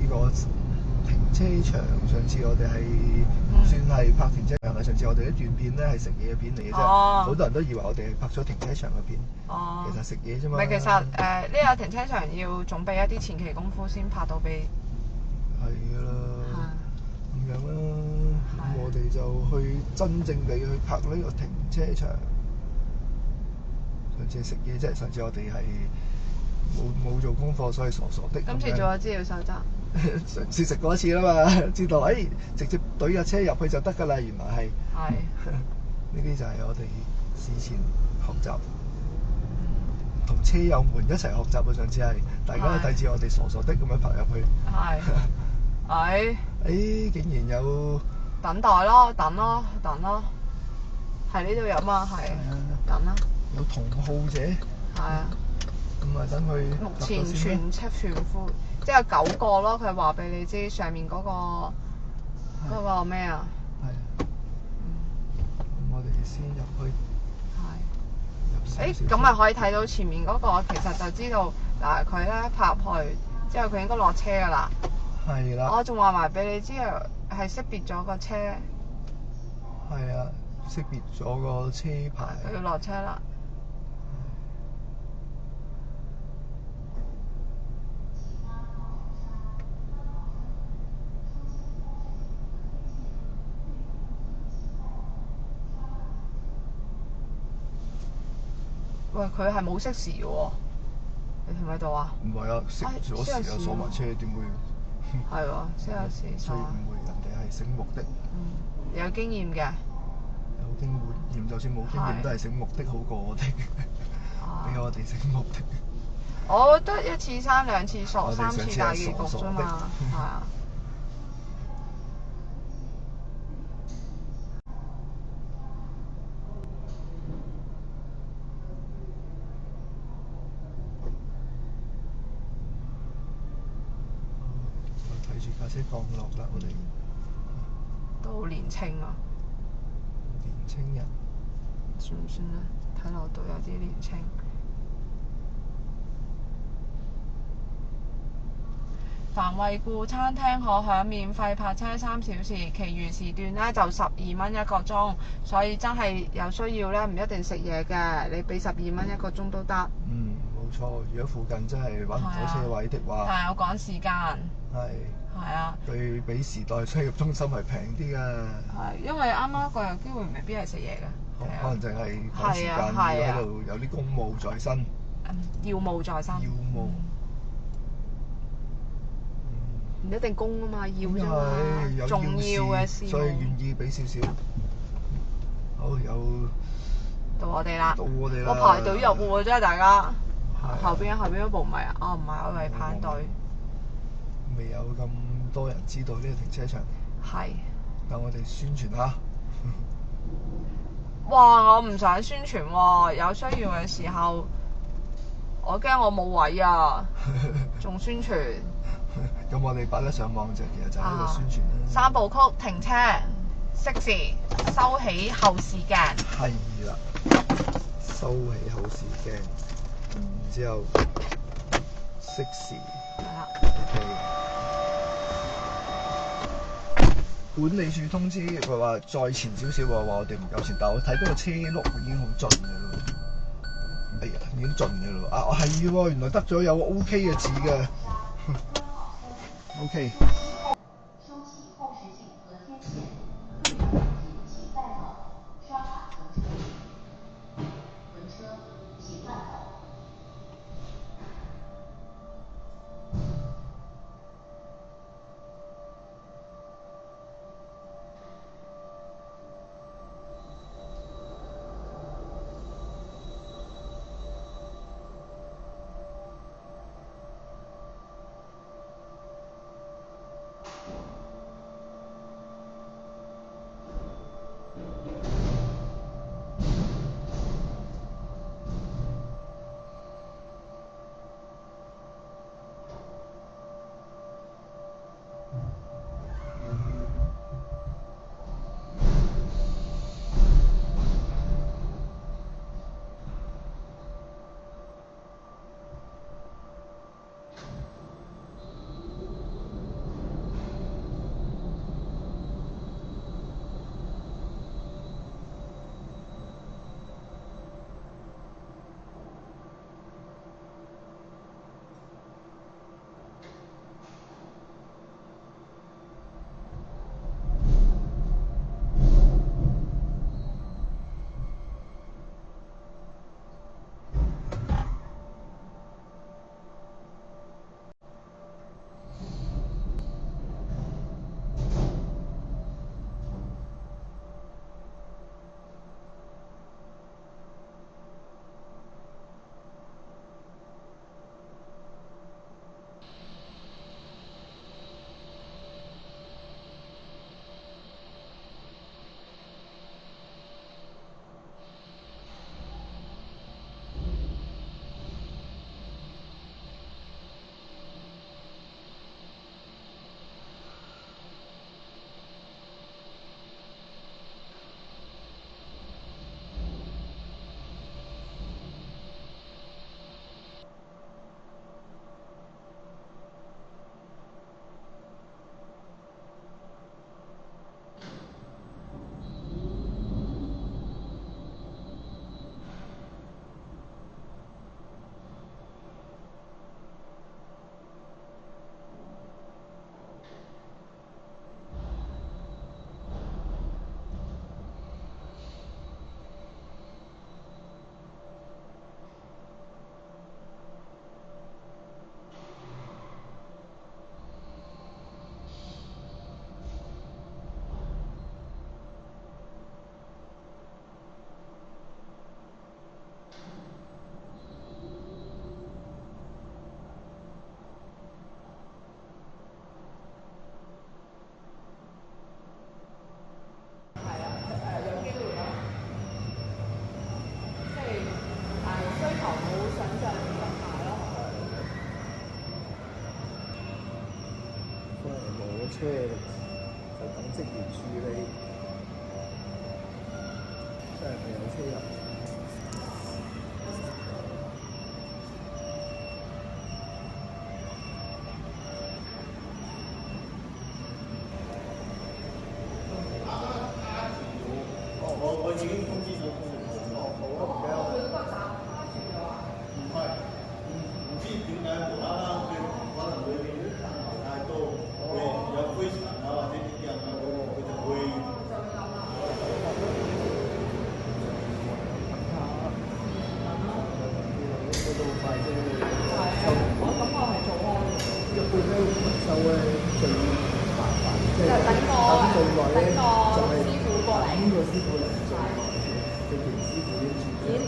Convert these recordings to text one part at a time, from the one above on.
呢個停車場。上次我哋係算係拍停車場嘅。上次我哋一段片咧係食嘢嘅片嚟嘅啫，好多人都以為我哋係拍咗停車場嘅片，其實食嘢啫嘛。唔係，其實呢個停車場要準備一啲前期功夫先拍到俾。係㗎啦，咁樣啦，咁我哋就去真正地去拍呢個停車場。上次係食嘢啫，上次我哋係冇做功課，所以傻傻的。今次做咗資料搜集。上次食過一次啦嘛，知道直接懟架車入去就得㗎啦，原來係。係。呢啲就係我哋事前學習，同車友們一齊學習啊！上次係大家都睇住我哋傻傻的咁樣拍入去。係。竟然有等待咯，等咯，係呢度有嘛？係。等啦。有同好者。係啊。咁啊，等佢。目前全副，即係有9個咯。佢話俾你知上面嗰個咩啊？係。咁我哋先入去。係。咁咪可以睇到前面嗰個，其實就知道嗱，佢咧拍入去之後，佢應該落車㗎啦。係啦。我仲話埋俾你知係識別咗個車。係啊，識別咗個車牌。佢要落車啦。喂，佢係冇熄匙嘅喎，你睇唔睇到啊？唔係啊，熄咗匙啊，鎖埋車點會？係喎，熄咗匙。所以唔會，人哋係醒目的。有經驗嘅。有經驗，就算冇經驗都係醒目的好過我哋，比我哋醒目的。我得1次生2次熟3次大結局啫嘛，係啊。睇住架車降落啦，我哋都好年青啊！年青人算唔算咧？睇落都有啲年青。凡惠顧餐廳可享免費泊車3小時，其餘時段咧就12蚊1個鐘，所以真係有需要咧，唔一定食嘢嘅，你俾12蚊1個鐘都得。冇錯。如果附近真係揾唔到車位的話，係我趕時間。係啊。對比時代商業中心係平啲㗎。係，因為啱啱過有機會未必係食嘢㗎。可能淨係趕時間，要喺度有啲公務在身。要務在身。要務。唔一定供啊嘛，要啫嘛，重要嘅事，所以願意俾少少。好，有到我哋啦。我排隊入喎，真係大家。後邊嗰部唔係啊？唔係，我係排隊。未有咁多人知道呢個停車場。係。等我哋宣傳下。哇！我唔想宣傳喎，有需要嘅時候，我驚我冇位啊，仲宣傳。咁我哋擺得上網就其實就係一個宣傳啦。3部曲停車，熄匙，收起後視鏡。係啦，收起後視鏡，然之後熄匙。係啦。管理處通知佢話再前少少喎，話我哋唔夠前，但係我睇到個車轆已經好盡嘅咯。哎呀，已經盡嘅咯。係喎，原來得咗有 OK 嘅字嘅。OK。收起後視鏡和天線，對向請帶走，刷卡乘車。輪車請慢走。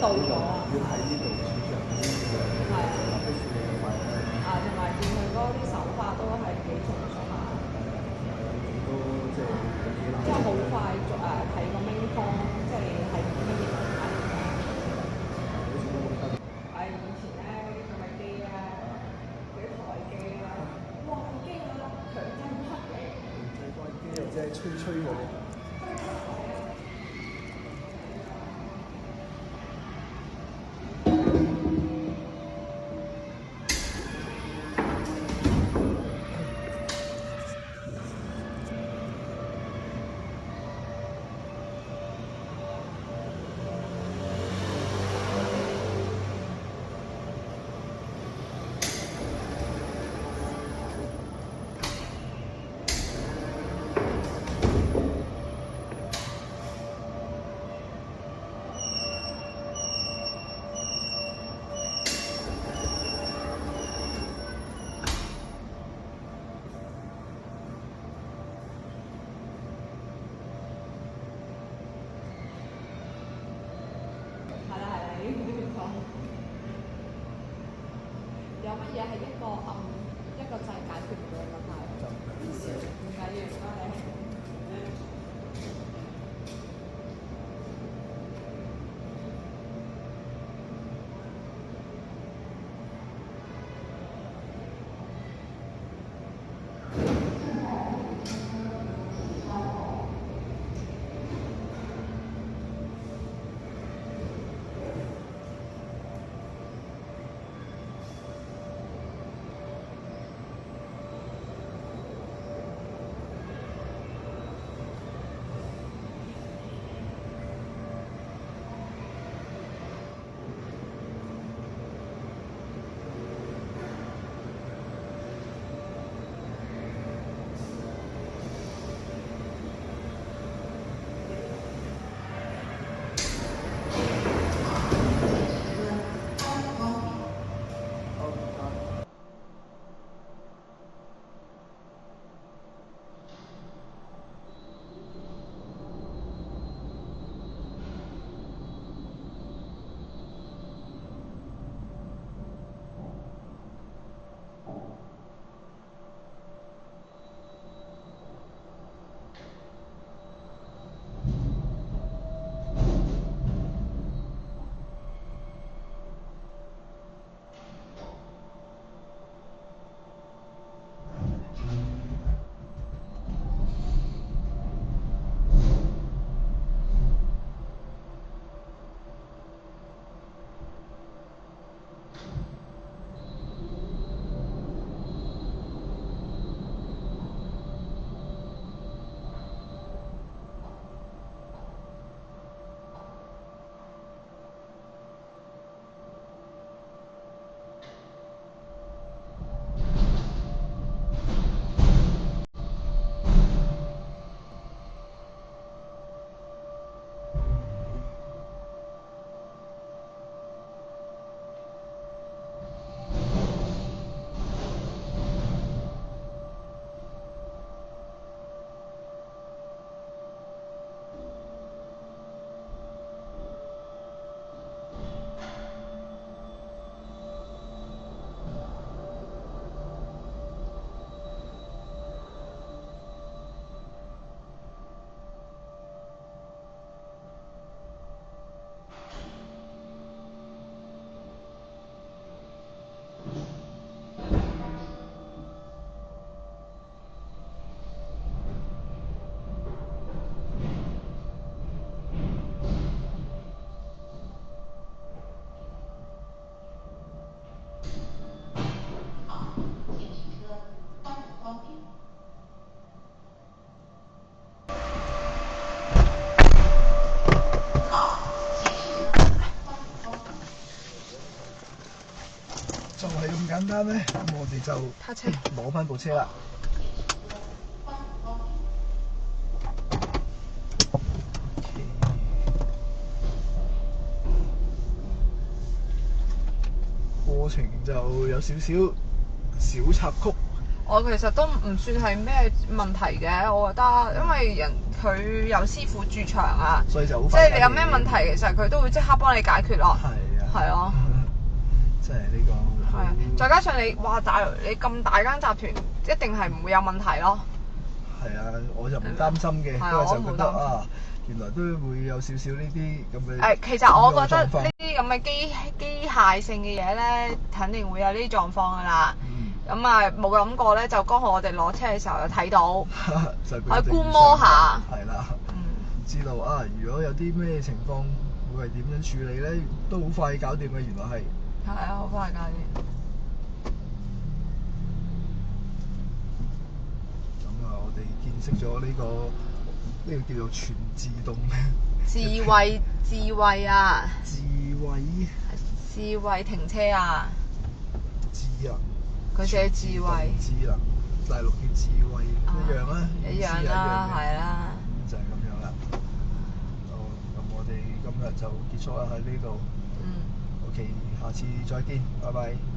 到咗啦。要喺呢度選擇先嘅，係啊。立即處理快咧。啊，同埋見佢嗰啲手法都係幾成熟下。都即係有幾難。即係好快睇個 main form，即係乜嘢都睇。係以前咧嗰啲咁嘅機咧，嗰啲台機咧，哇機啊，強真出嚟。即係關機又即係吹嗰啲。有乜嘢係一個掣解決唔到嘅問題？唔緊要，唔該你。就係咁簡單咧，咁我哋就攞翻部車啦。過程就有少少小插曲，我其實都唔算係咩問題嘅，我覺得，因為佢有師傅駐場啊，所以就好即係你有咩問題，其實佢都會即刻幫你解決咯。係啊。係咯。即係呢個。係啊，再加上你你咁大間集團，一定係唔會有問題咯。係啊，我就唔擔心嘅，因為就覺得啊，原來都會有少少呢啲咁嘅。其實我覺得呢啲咁嘅機械性嘅嘢咧，肯定會有呢啲狀況㗎啦。咁啊冇諗過咧，就剛好我哋攞車嘅時候就睇到，去觀摩下。係啦。知道啊，如果有啲咩情況會係點樣處理咧，都好快搞掂嘅，原來係。係啊，好快搞掂。咁啊，我哋見識咗呢個叫做全自動智慧啊！智慧停車啊！智能。佢寫智慧。智能，大陸嘅智慧一樣啦。一樣啦，係啦。就係咁樣啦。好，咁我哋今日就結束啦喺呢度。OK，下次再見，拜拜。